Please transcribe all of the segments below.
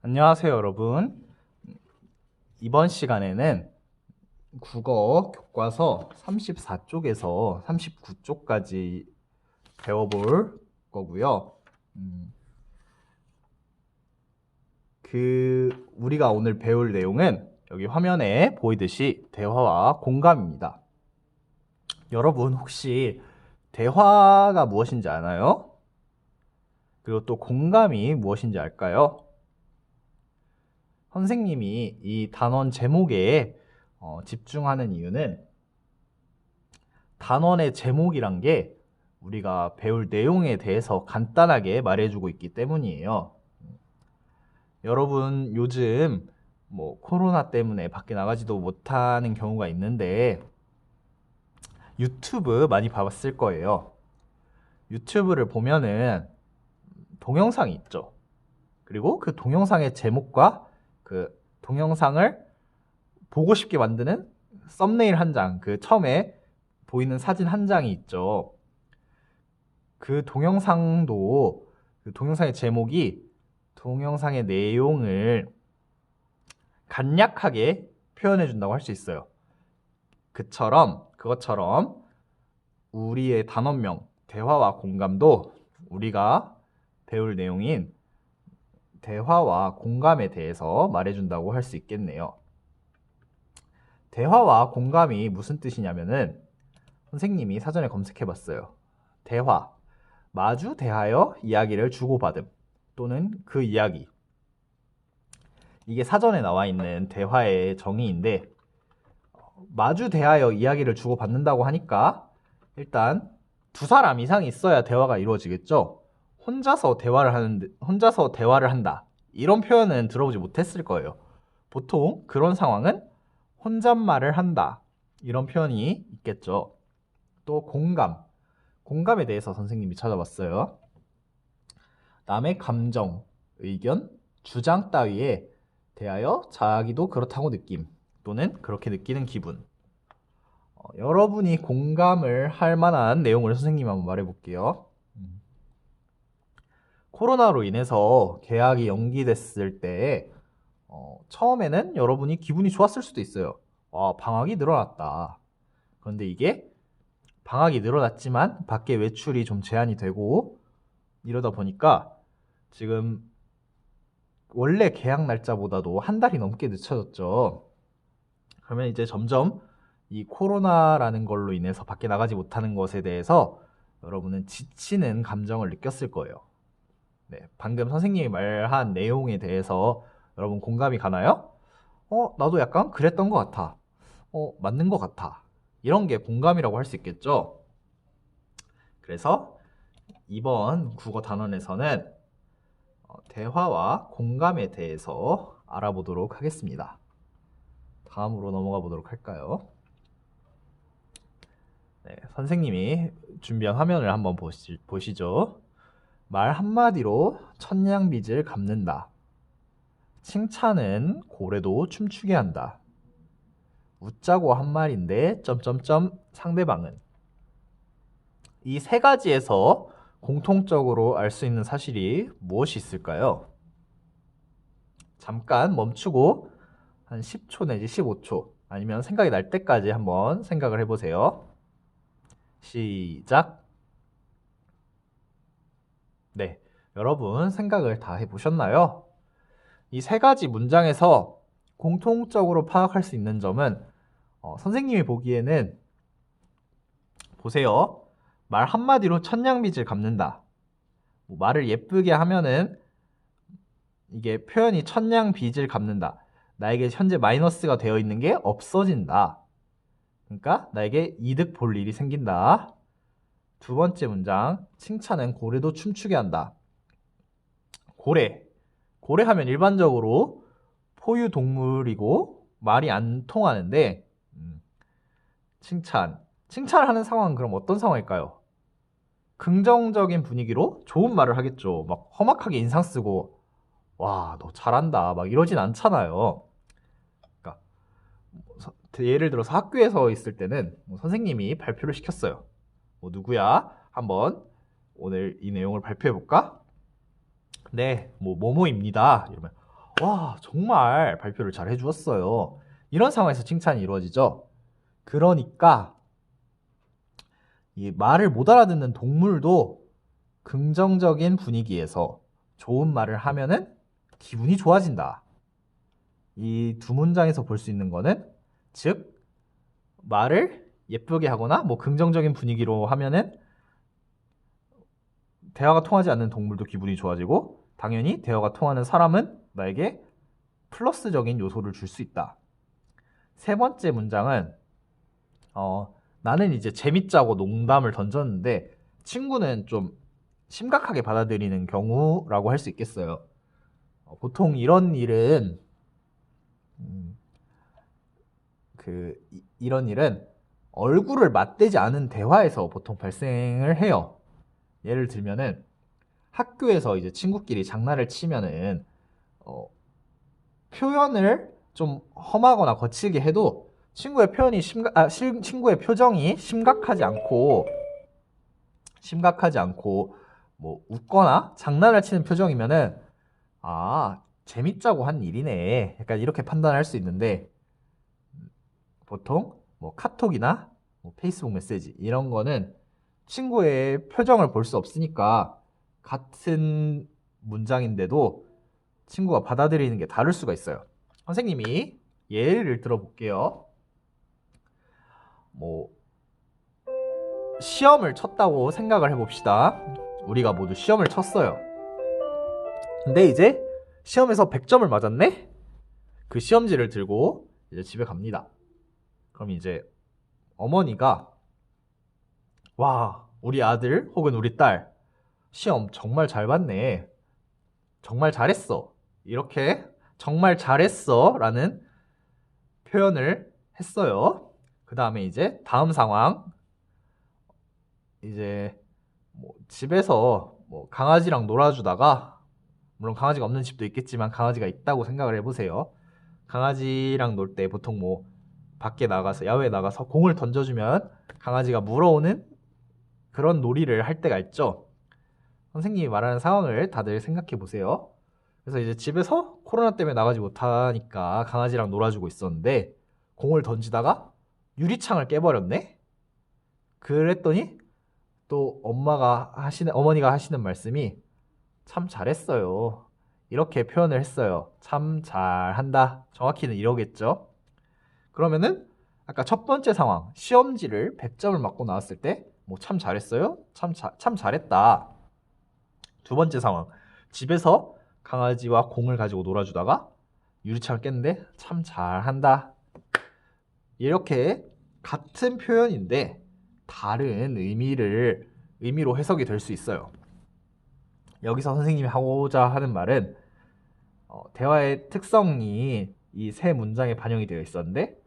안녕하세요, 여러분. 이번 시간에는 국어 교과서 34쪽에서 39쪽까지 배워볼 거고요. 우리가 오늘 배울 내용은 여기 화면에 보이듯이 대화와 공감입니다. 여러분 혹시 대화가 무엇인지 아나요? 그리고 또 공감이 무엇인지 알까요? 선생님이 이 단원 제목에 집중하는 이유는 단원의 제목이란 게 우리가 배울 내용에 대해서 간단하게 말해주고 있기 때문이에요. 여러분 요즘 코로나 때문에 밖에 나가지도 못하는 경우가 있는데 유튜브 많이 봐봤을 거예요. 유튜브를 보면은 동영상이 있죠. 그리고 그 동영상의 제목과 그 동영상을 보고 싶게 만드는 썸네일 한 장, 그 처음에 보이는 사진 한 장이 있죠. 그 동영상도 그 동영상의 제목이 동영상의 내용을 간략하게 표현해 준다고 할 수 있어요. 그것처럼 우리의 단원명, 대화와 공감도 우리가 배울 내용인 대화와 공감에 대해서 말해준다고 할 수 있겠네요. 대화와 공감이 무슨 뜻이냐면은 선생님이 사전에 검색해 봤어요. 대화, 마주 대하여 이야기를 주고받음 또는 그 이야기. 이게 사전에 나와 있는 대화의 정의인데 마주 대하여 이야기를 주고받는다고 하니까 일단 두 사람 이상이 있어야 대화가 이루어지겠죠. 혼자서 대화를 한다. 이런 표현은 들어보지 못했을 거예요. 보통 그런 상황은 혼잣말을 한다. 이런 표현이 있겠죠. 또 공감에 대해서 선생님이 찾아봤어요. 남의 감정, 의견, 주장 따위에 대하여 자기도 그렇다고 느낌 또는 그렇게 느끼는 기분. 여러분이 공감을 할 만한 내용을 선생님이 한번 말해볼게요. 코로나로 인해서 개학이 연기됐을 때 처음에는 여러분이 기분이 좋았을 수도 있어요. 방학이 늘어났다. 그런데 이게 방학이 늘어났지만 밖에 외출이 좀 제한이 되고 이러다 보니까 지금 원래 개학 날짜보다도 한 달이 넘게 늦춰졌죠. 그러면 이제 점점 이 코로나라는 걸로 인해서 밖에 나가지 못하는 것에 대해서 여러분은 지치는 감정을 느꼈을 거예요. 네, 방금 선생님이 말한 내용에 대해서 여러분 공감이 가나요? 나도 약간 그랬던 것 같아. 맞는 것 같아. 이런 게 공감이라고 할 수 있겠죠? 그래서 이번 국어 단원에서는 대화와 공감에 대해서 알아보도록 하겠습니다. 다음으로 넘어가 보도록 할까요? 네, 선생님이 준비한 화면을 한번 보시죠. 말 한마디로 천냥빚을 갚는다. 칭찬은 고래도 춤추게 한다. 웃자고 한 말인데 점점점 상대방은. 이 세 가지에서 공통적으로 알 수 있는 사실이 무엇이 있을까요? 잠깐 멈추고 한 10초 내지 15초 아니면 생각이 날 때까지 한번 생각을 해보세요. 시작. 네, 여러분 생각을 다 해보셨나요? 이 세 가지 문장에서 공통적으로 파악할 수 있는 점은 선생님이 보기에는 보세요. 말 한마디로 천냥빚을 갚는다. 말을 예쁘게 하면은 이게 표현이 천냥빚을 갚는다. 나에게 현재 마이너스가 되어 있는 게 없어진다. 그러니까 나에게 이득 볼 일이 생긴다. 두 번째 문장, 칭찬은 고래도 춤추게 한다. 고래 하면 일반적으로 포유 동물이고 말이 안 통하는데 칭찬을 하는 상황은 그럼 어떤 상황일까요? 긍정적인 분위기로 좋은 말을 하겠죠. 막 험악하게 인상 쓰고 와, 너 잘한다 막 이러진 않잖아요. 그러니까 예를 들어서 학교에서 있을 때는 선생님이 발표를 시켰어요. 누구야? 한번 오늘 이 내용을 발표해 볼까? 네, 뭐뭐입니다. 이러면 와, 정말 발표를 잘 해주었어요. 이런 상황에서 칭찬이 이루어지죠. 그러니까 이 말을 못 알아듣는 동물도 긍정적인 분위기에서 좋은 말을 하면은 기분이 좋아진다. 이 두 문장에서 볼 수 있는 거는, 즉 말을 예쁘게 하거나 뭐 긍정적인 분위기로 하면은 대화가 통하지 않는 동물도 기분이 좋아지고, 당연히 대화가 통하는 사람은 나에게 플러스적인 요소를 줄 수 있다. 세 번째 문장은 나는 이제 재밌자고 농담을 던졌는데 친구는 좀 심각하게 받아들이는 경우라고 할 수 있겠어요. 보통 이런 일은 이런 일은 얼굴을 맞대지 않은 대화에서 보통 발생을 해요. 예를 들면은 학교에서 이제 친구끼리 장난을 치면은 표현을 좀 험하거나 거칠게 해도 친구의 표정이 심각하지 않고 뭐 웃거나 장난을 치는 표정이면은 재밌자고 한 일이네, 약간 이렇게 판단할 수 있는데, 보통 뭐 카톡이나 뭐 페이스북 메시지 이런 거는 친구의 표정을 볼 수 없으니까 같은 문장인데도 친구가 받아들이는 게 다를 수가 있어요. 선생님이 예를 들어볼게요. 뭐 시험을 쳤다고 생각을 해봅시다. 우리가 모두 시험을 쳤어요. 근데 이제 시험에서 100점을 맞았네? 그 시험지를 들고 이제 집에 갑니다. 그럼 이제 어머니가, 와, 우리 아들 혹은 우리 딸 시험 정말 잘 봤네, 정말 잘했어, 이렇게 정말 잘했어 라는 표현을 했어요. 그 다음에 이제 다음 상황, 이제 뭐 집에서 뭐 강아지랑 놀아주다가, 물론 강아지가 없는 집도 있겠지만 강아지가 있다고 생각을 해보세요. 강아지랑 놀 때 보통 뭐 밖에 나가서, 야외에 나가서 공을 던져주면 강아지가 물어오는 그런 놀이를 할 때가 있죠. 선생님이 말하는 상황을 다들 생각해 보세요. 그래서 이제 집에서 코로나 때문에 나가지 못하니까 강아지랑 놀아주고 있었는데 공을 던지다가 유리창을 깨버렸네? 그랬더니 또 어머니가 하시는 말씀이 참 잘했어요, 이렇게 표현을 했어요. 참 잘한다. 정확히는 이러겠죠. 그러면은 아까 첫 번째 상황, 시험지를 100점을 맞고 나왔을 때 뭐 참 잘했어요? 참 잘했다. 두 번째 상황, 집에서 강아지와 공을 가지고 놀아주다가 유리창을 깼는데 참 잘한다. 이렇게 같은 표현인데 다른 의미로 해석이 될 수 있어요. 여기서 선생님이 하고자 하는 말은 대화의 특성이 이 세 문장에 반영이 되어 있었는데,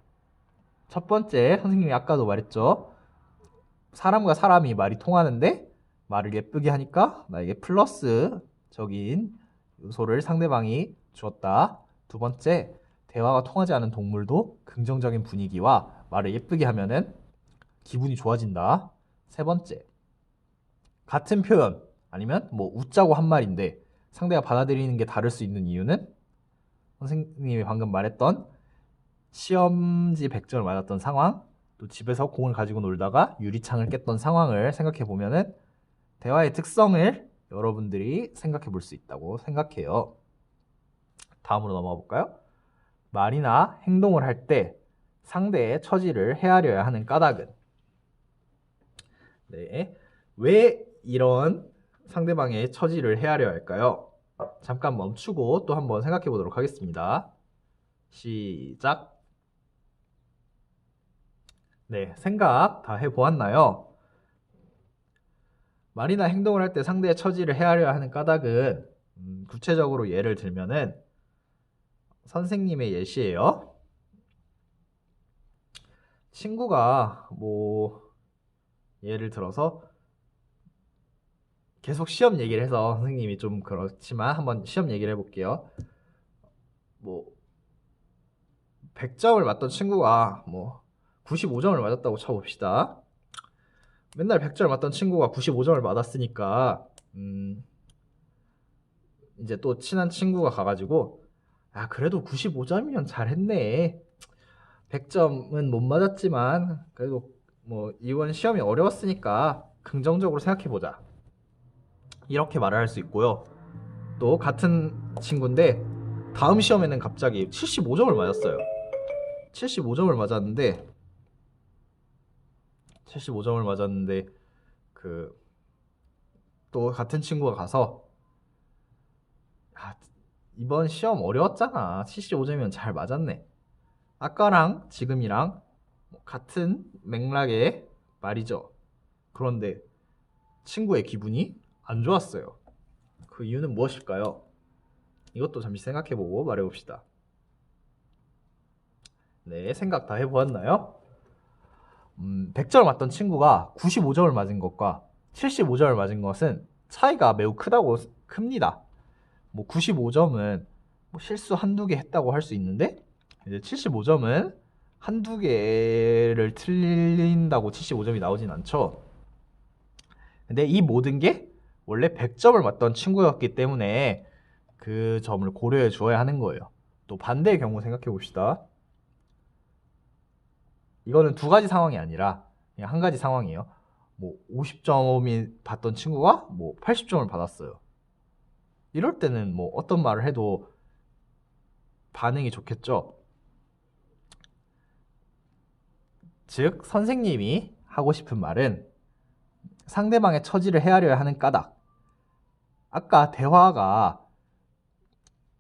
첫 번째, 선생님이 아까도 말했죠. 사람과 사람이 말이 통하는데 말을 예쁘게 하니까 나에게 플러스적인 요소를 상대방이 주었다. 두 번째, 대화가 통하지 않은 동물도 긍정적인 분위기와 말을 예쁘게 하면은 기분이 좋아진다. 세 번째, 같은 표현 아니면 뭐 웃자고 한 말인데 상대가 받아들이는 게 다를 수 있는 이유는, 선생님이 방금 말했던 시험지 100점을 맞았던 상황, 또 집에서 공을 가지고 놀다가 유리창을 깼던 상황을 생각해 보면은 대화의 특성을 여러분들이 생각해 볼 수 있다고 생각해요. 다음으로 넘어가 볼까요? 말이나 행동을 할 때 상대의 처지를 헤아려야 하는 까닭은, 네, 왜 이런 상대방의 처지를 헤아려야 할까요? 잠깐 멈추고 또 한번 생각해 보도록 하겠습니다. 시작. 네, 생각 다 해보았나요? 말이나 행동을 할 때 상대의 처지를 헤아려야 하는 까닭은, 구체적으로 예를 들면은 선생님의 예시예요. 친구가 뭐 예를 들어서 계속 시험 얘기를 해서 선생님이 좀 그렇지만 한번 시험 얘기를 해볼게요. 뭐 100점을 맞던 친구가 뭐 95점을 맞았다고 쳐봅시다. 맨날 100점을 맞던 친구가 95점을 맞았으니까 이제 또 친한 친구가 가가지고, 아, 그래도 95점이면 잘했네. 100점은 못 맞았지만 그래도 뭐 이번 시험이 어려웠으니까 긍정적으로 생각해보자. 이렇게 말을 할 수 있고요. 또 같은 친구인데 다음 시험에는 갑자기 75점을 맞았어요. 75점을 맞았는데 75점을 맞았는데 그 또 같은 친구가 가서 아, 이번 시험 어려웠잖아. 75점이면 잘 맞았네. 아까랑 지금이랑 뭐 같은 맥락의 말이죠. 그런데 친구의 기분이 안 좋았어요. 그 이유는 무엇일까요? 이것도 잠시 생각해보고 말해봅시다. 네, 생각 다 해보았나요? 100점을 맞던 친구가 95점을 맞은 것과 75점을 맞은 것은 차이가 매우 큽니다. 뭐 95점은 뭐 실수 한두 개 했다고 할 수 있는데 이제 75점은 한두 개를 틀린다고 75점이 나오진 않죠. 근데 이 모든 게 원래 100점을 맞던 친구였기 때문에 그 점을 고려해 주어야 하는 거예요. 또 반대의 경우 생각해 봅시다. 이거는 두 가지 상황이 아니라 그냥 한 가지 상황이에요. 뭐 50점이 받던 친구가 뭐 80점을 받았어요. 이럴 때는 뭐 어떤 말을 해도 반응이 좋겠죠. 즉 선생님이 하고 싶은 말은 상대방의 처지를 헤아려야 하는 까닭. 아까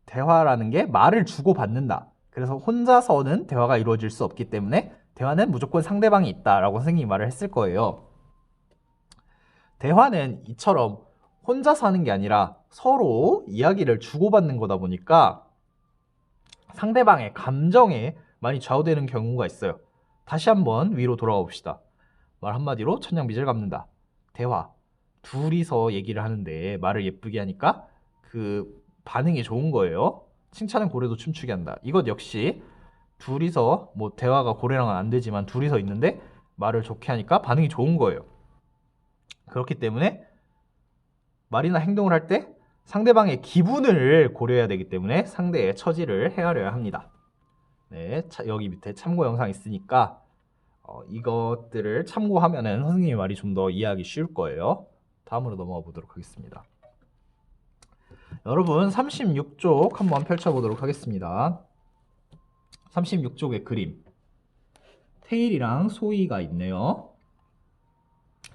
대화라는 게 말을 주고받는다. 그래서 혼자서는 대화가 이루어질 수 없기 때문에 대화는 무조건 상대방이 있다라고 선생님이 말을 했을 거예요. 대화는 이처럼 혼자서 하는 게 아니라 서로 이야기를 주고받는 거다 보니까 상대방의 감정에 많이 좌우되는 경우가 있어요. 다시 한번 위로 돌아가 봅시다. 말 한마디로 천냥빚을 갚는다. 대화. 둘이서 얘기를 하는데 말을 예쁘게 하니까 그 반응이 좋은 거예요. 칭찬은 고래도 춤추게 한다. 이것 역시 둘이서 뭐 대화가 고래랑은 안 되지만 둘이서 있는데 말을 좋게 하니까 반응이 좋은 거예요. 그렇기 때문에 말이나 행동을 할 때 상대방의 기분을 고려해야 되기 때문에 상대의 처지를 헤아려야 합니다. 네, 여기 밑에 참고 영상 있으니까 이것들을 참고하면은 선생님의 말이 좀 더 이해하기 쉬울 거예요. 다음으로 넘어가 보도록 하겠습니다. 여러분 36쪽 한번 펼쳐보도록 하겠습니다. 36쪽의 그림 테일이랑 소희가 있네요.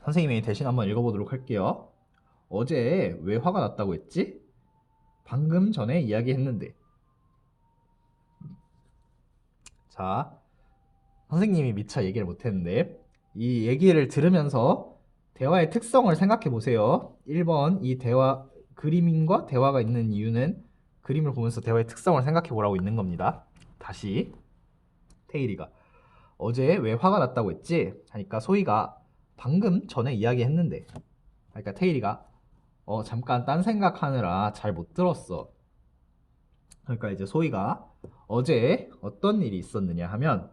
선생님이 대신 한번 읽어보도록 할게요. 어제 왜 화가 났다고 했지? 방금 전에 이야기했는데. 자, 선생님이 미처 얘기를 못했는데 이 얘기를 들으면서 대화의 특성을 생각해 보세요. 1번 이 그림과 대화가 있는 이유는 그림을 보면서 대화의 특성을 생각해 보라고 있는 겁니다. 다시 테일이가 어제 왜 화가 났다고 했지? 하니까 소희가 방금 전에 이야기했는데 그러니까 테일이가 잠깐 딴 생각하느라 잘 못 들었어. 그러니까 이제 소희가 어제 어떤 일이 있었느냐 하면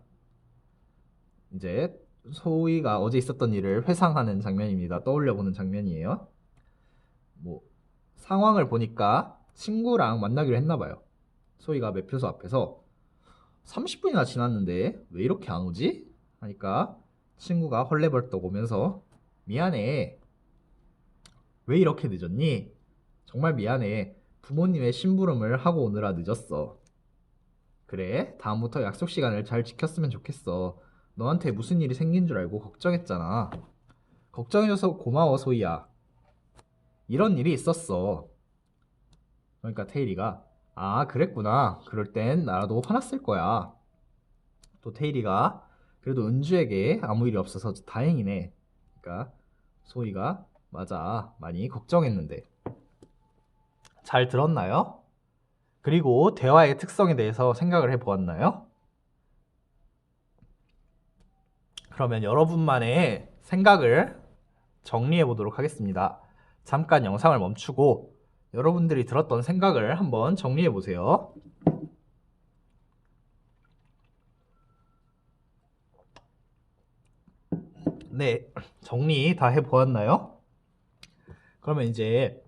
이제 소희가 어제 있었던 일을 회상하는 장면입니다. 떠올려보는 장면이에요. 뭐 상황을 보니까 친구랑 만나기로 했나 봐요. 소희가 매표소 앞에서 30분이나 지났는데 왜 이렇게 안 오지? 하니까 친구가 헐레벌떡 오면서 미안해. 왜 이렇게 늦었니? 정말 미안해. 부모님의 심부름을 하고 오느라 늦었어. 그래, 다음부터 약속 시간을 잘 지켰으면 좋겠어. 너한테 무슨 일이 생긴 줄 알고 걱정했잖아. 걱정해줘서 고마워, 소희야. 이런 일이 있었어. 그러니까 테일이가 아, 그랬구나. 그럴 땐 나라도 화났을 거야. 또 테일이가 그래도 은주에게 아무 일이 없어서 다행이네. 그러니까 소희가 맞아. 많이 걱정했는데. 잘 들었나요? 그리고 대화의 특성에 대해서 생각을 해보았나요? 그러면 여러분만의 생각을 정리해 보도록 하겠습니다. 잠깐 영상을 멈추고 여러분들이 들었던 생각을 한번 정리해 보세요. 네, 정리 다 해보았나요? 그러면 이제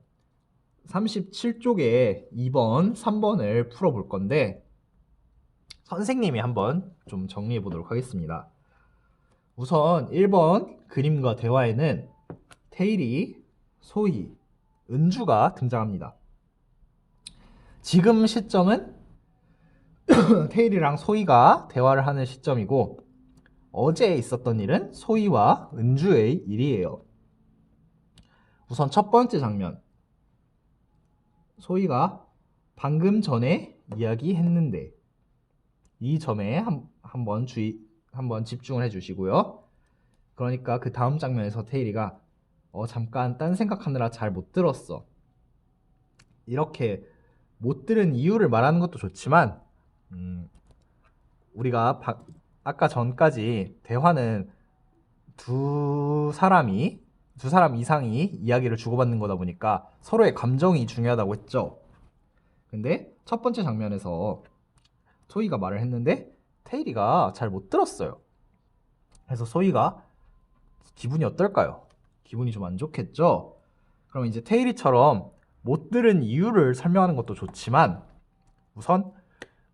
37쪽에 2번, 3번을 풀어볼 건데 선생님이 한번 좀 정리해 보도록 하겠습니다. 우선 1번 그림과 대화에는 테일이, 소희, 은주가 등장합니다. 지금 시점은 테일이랑 소희가 대화를 하는 시점이고 어제 있었던 일은 소희와 은주의 일이에요. 우선 첫 번째 장면, 소희가 방금 전에 이야기했는데 이 점에 한번 집중을 해주시고요. 그러니까 그 다음 장면에서 테일이가 잠깐 딴 생각하느라 잘 못 들었어. 이렇게 못 들은 이유를 말하는 것도 좋지만 우리가 아까 전까지 대화는 두 사람 이상이 이야기를 주고받는 거다 보니까 서로의 감정이 중요하다고 했죠. 근데 첫 번째 장면에서 소희가 말을 했는데 테일이가 잘 못 들었어요. 그래서 소희가 기분이 어떨까요? 기분이 좀 안 좋겠죠? 그럼 이제 테일이처럼 못 들은 이유를 설명하는 것도 좋지만 우선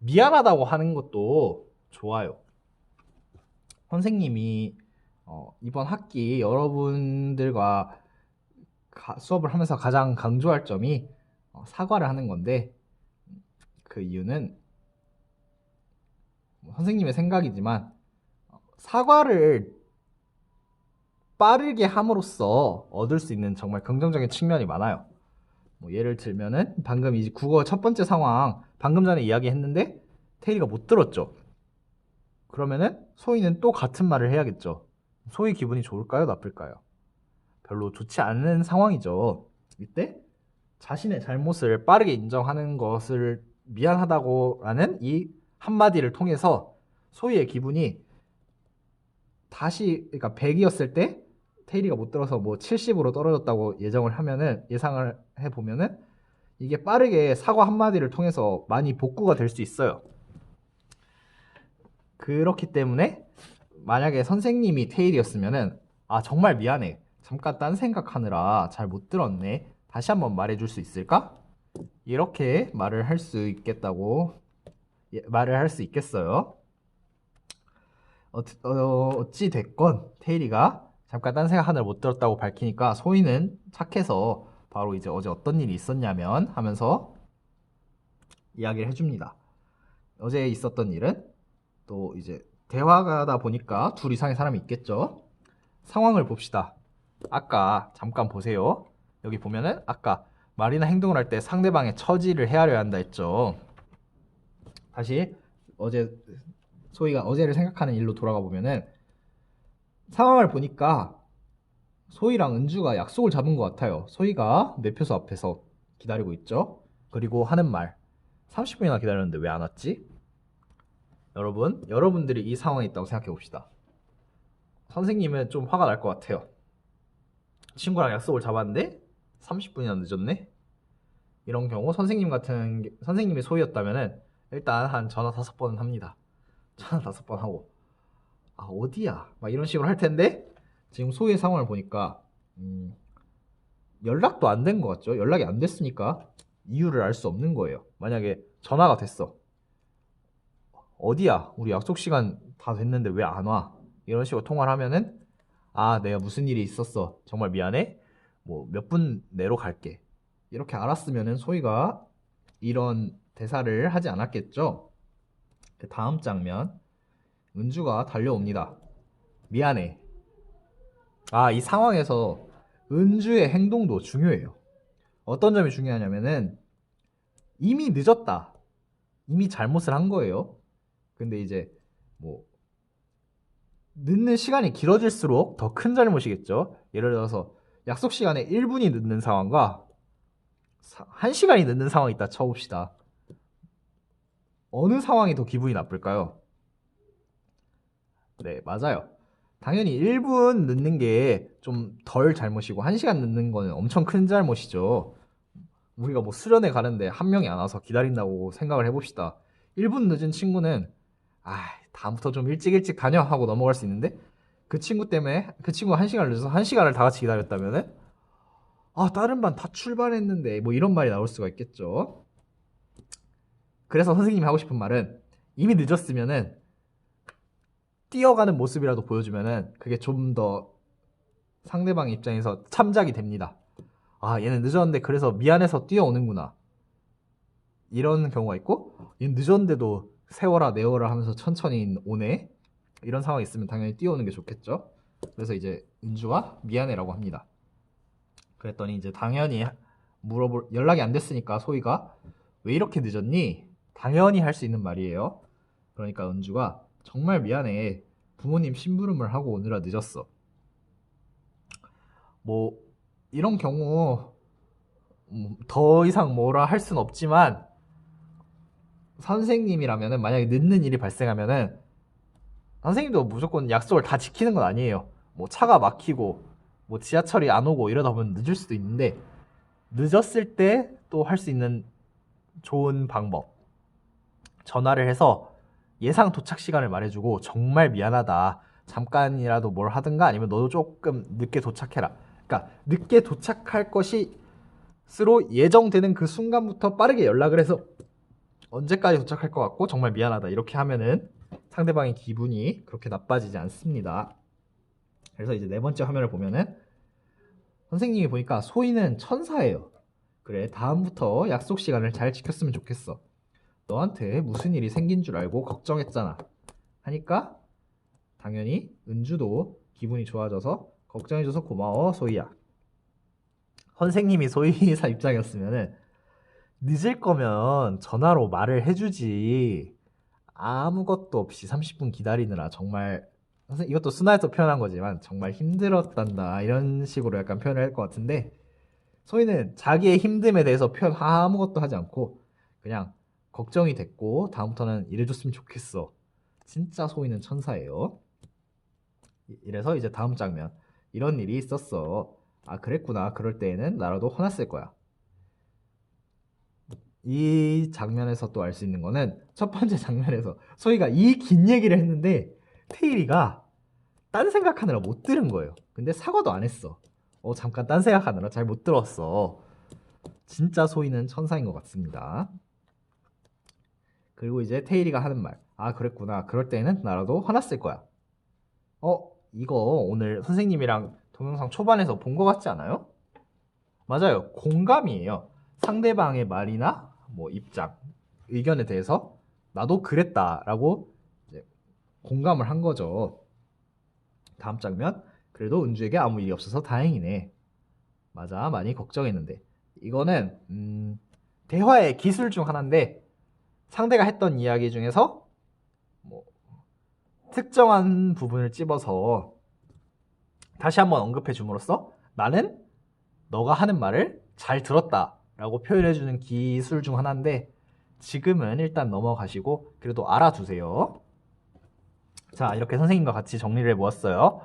미안하다고 하는 것도 좋아요. 선생님이 이번 학기 여러분들과 수업을 하면서 가장 강조할 점이 사과를 하는 건데 그 이유는 선생님의 생각이지만 사과를 빠르게 함으로써 얻을 수 있는 정말 긍정적인 측면이 많아요. 예를 들면은 방금 이제 국어 첫 번째 상황 방금 전에 이야기했는데 테일이가 못 들었죠. 그러면은 소희는 또 같은 말을 해야겠죠. 소희 기분이 좋을까요? 나쁠까요? 별로 좋지 않은 상황이죠. 이때 자신의 잘못을 빠르게 인정하는 것을 미안하다고 라는 이 한마디를 통해서 소희의 기분이 다시 그러니까 100이었을 때 테일이가 못 들어서 뭐 70으로 떨어졌다고 예상을 해보면은 이게 빠르게 사과 한마디를 통해서 많이 복구가 될 수 있어요. 그렇기 때문에 만약에 선생님이 테일이었으면은 정말 미안해. 잠깐 딴 생각하느라 잘 못 들었네. 다시 한번 말해줄 수 있을까? 이렇게 말을 할 수 있겠어요. 어찌 됐건 테일이가 잠깐 딴 생각하느라 못 들었다고 밝히니까 소희는 착해서 바로 이제 어제 어떤 일이 있었냐면 하면서 이야기를 해줍니다. 어제 있었던 일은 또 이제 대화가다 보니까 둘 이상의 사람이 있겠죠. 상황을 봅시다. 아까 잠깐 보세요. 여기 보면은 아까 말이나 행동을 할 때 상대방의 처지를 헤아려야 한다 했죠. 다시 소희가 어제를 생각하는 일로 돌아가 보면은 상황을 보니까 소희랑 은주가 약속을 잡은 것 같아요. 소희가 매표소 앞에서 기다리고 있죠. 그리고 하는 말 30분이나 기다렸는데 왜 안 왔지? 여러분들이 이 상황에 있다고 생각해 봅시다. 선생님은 좀 화가 날 것 같아요. 친구랑 약속을 잡았는데 30분이나 늦었네? 이런 경우 선생님이 소희였다면은 일단 한 전화 5번은 합니다. 전화 5번 하고 어디야? 막 이런 식으로 할 텐데 지금 소희의 상황을 보니까 연락도 안 된 것 같죠? 연락이 안 됐으니까 이유를 알 수 없는 거예요. 만약에 전화가 됐어. 어디야? 우리 약속 시간 다 됐는데 왜 안 와? 이런 식으로 통화를 하면은 내가 무슨 일이 있었어. 정말 미안해. 뭐 몇 분 내로 갈게. 이렇게 알았으면은 소희가 이런 대사를 하지 않았겠죠? 그 다음 장면 은주가 달려옵니다. 미안해. 이 상황에서 은주의 행동도 중요해요. 어떤 점이 중요하냐면은 이미 늦었다. 이미 잘못을 한 거예요. 근데 이제 뭐 늦는 시간이 길어질수록 더 큰 잘못이겠죠. 예를 들어서 약속 시간에 1분이 늦는 상황과 1시간이 늦는 상황이 있다 쳐봅시다. 어느 상황이 더 기분이 나쁠까요? 네, 맞아요. 당연히 1분 늦는 게 좀 덜 잘못이고 1시간 늦는 거는 엄청 큰 잘못이죠. 우리가 뭐 수련회 가는데 한 명이 안 와서 기다린다고 생각을 해봅시다. 1분 늦은 친구는 다음부터 좀 일찍 다녀 하고 넘어갈 수 있는데 그 친구 때문에 그 친구가 1시간을 늦어서 1시간을 다 같이 기다렸다면은 아, 다른 반 다 출발했는데 뭐 이런 말이 나올 수가 있겠죠. 그래서 선생님이 하고 싶은 말은 이미 늦었으면은 뛰어가는 모습이라도 보여주면은 그게 좀 더 상대방 입장에서 참작이 됩니다. 아, 얘는 늦었는데 그래서 미안해서 뛰어오는구나. 이런 경우가 있고, 얘는 늦었는데도 세워라 내워라 하면서 천천히 오네. 이런 상황이 있으면 당연히 뛰어오는 게 좋겠죠. 그래서 이제 은주가 미안해라고 합니다. 그랬더니 이제 당연히 물어볼 연락이 안 됐으니까 소희가 왜 이렇게 늦었니? 당연히 할 수 있는 말이에요. 그러니까 은주가 정말 미안해. 부모님 심부름을 하고 오느라 늦었어. 뭐 이런 경우 더 이상 뭐라 할 순 없지만 선생님이라면은 만약에 늦는 일이 발생하면은 선생님도 무조건 약속을 다 지키는 건 아니에요. 뭐 차가 막히고 뭐 지하철이 안 오고 이러다 보면 늦을 수도 있는데 늦었을 때 또 할 수 있는 좋은 방법. 전화를 해서 예상 도착 시간을 말해주고 정말 미안하다. 잠깐이라도 뭘 하든가 아니면 너도 조금 늦게 도착해라. 그러니까 늦게 도착할 것이스로 예정되는 그 순간부터 빠르게 연락을 해서 언제까지 도착할 것 같고 정말 미안하다. 이렇게 하면은 상대방의 기분이 그렇게 나빠지지 않습니다. 그래서 이제 네 번째 화면을 보면은 선생님이 보니까 소희는 천사예요. 그래, 다음부터 약속 시간을 잘 지켰으면 좋겠어. 너한테 무슨 일이 생긴 줄 알고 걱정했잖아. 하니까 당연히 은주도 기분이 좋아져서 걱정해줘서 고마워 소희야. 선생님이 소희사 입장이었으면은 늦을 거면 전화로 말을 해주지. 아무것도 없이 30분 기다리느라 정말 이것도 순화해서 표현한 거지만 정말 힘들었단다 이런 식으로 약간 표현을 할 것 같은데 소희는 자기의 힘듦에 대해서 표현 아무것도 하지 않고 그냥 걱정이 됐고 다음부터는 이래줬으면 좋겠어. 진짜 소희는 천사예요. 이래서 이제 다음 장면 이런 일이 있었어. 아, 그랬구나. 그럴 때에는 나라도 화났을 거야. 이 장면에서 또 알 수 있는 거는 첫 번째 장면에서 소희가 이 긴 얘기를 했는데 테일이가 딴 생각하느라 못 들은 거예요. 근데 사과도 안 했어. 잠깐 딴 생각하느라 잘 못 들었어. 진짜 소희는 천사인 것 같습니다. 그리고 이제 테일이가 하는 말. 아, 그랬구나. 그럴 때는 나라도 화났을 거야. 이거 오늘 선생님이랑 동영상 초반에서 본 것 같지 않아요? 맞아요. 공감이에요. 상대방의 말이나 뭐 입장, 의견에 대해서 나도 그랬다라고 이제 공감을 한 거죠. 다음 장면. 그래도 은주에게 아무 일이 없어서 다행이네. 맞아, 많이 걱정했는데. 이거는 대화의 기술 중 하나인데 상대가 했던 이야기 중에서 뭐 특정한 부분을 찝어서 다시 한번 언급해 줌으로써 나는 너가 하는 말을 잘 들었다라고 표현해주는 기술 중 하나인데 지금은 일단 넘어가시고 그래도 알아두세요. 자, 이렇게 선생님과 같이 정리를 해보았어요.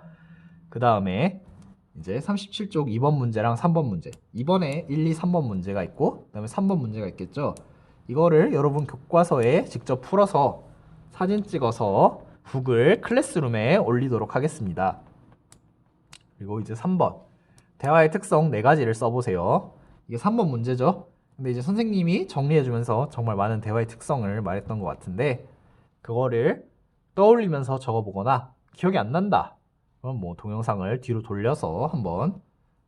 그 다음에 이제 37쪽 2번 문제랑 3번 문제 2번에 1, 2, 3번 문제가 있고 그 다음에 3번 문제가 있겠죠. 이거를 여러분 교과서에 직접 풀어서 사진 찍어서 구글 클래스룸에 올리도록 하겠습니다. 그리고 이제 3번 대화의 특성 4가지를 써보세요. 이게 3번 문제죠. 근데 이제 선생님이 정리해주면서 정말 많은 대화의 특성을 말했던 것 같은데 그거를 떠올리면서 적어보거나 기억이 안 난다. 그럼 뭐 동영상을 뒤로 돌려서 한번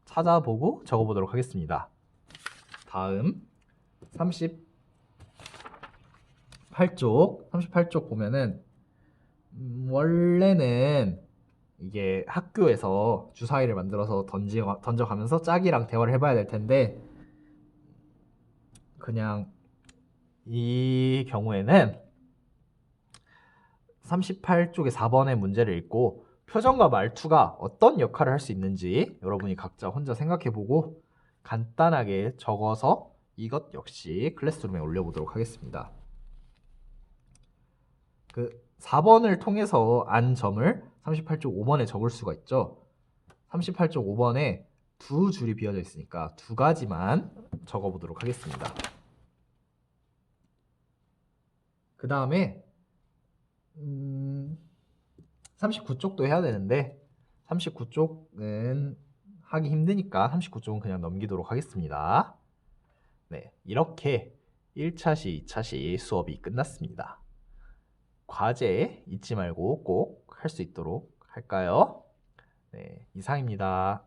찾아보고 적어보도록 하겠습니다. 다음 38쪽 보면은 원래는 이게 학교에서 주사위를 만들어서 던져가면서 짝이랑 대화를 해봐야 될 텐데 그냥 이 경우에는 38쪽의 4번의 문제를 읽고 표정과 말투가 어떤 역할을 할 수 있는지 여러분이 각자 혼자 생각해보고 간단하게 적어서 이것 역시 클래스룸에 올려보도록 하겠습니다. 그 4번을 통해서 안 점을 38쪽 5번에 적을 수가 있죠. 38쪽 5번에 두 줄이 비어져 있으니까 두 가지만 적어보도록 하겠습니다. 그 다음에 39쪽도 해야 되는데 39쪽은 하기 힘드니까 39쪽은 그냥 넘기도록 하겠습니다. 네, 이렇게 1차시, 2차시 수업이 끝났습니다. 과제 잊지 말고 꼭 할 수 있도록 할까요? 네, 이상입니다.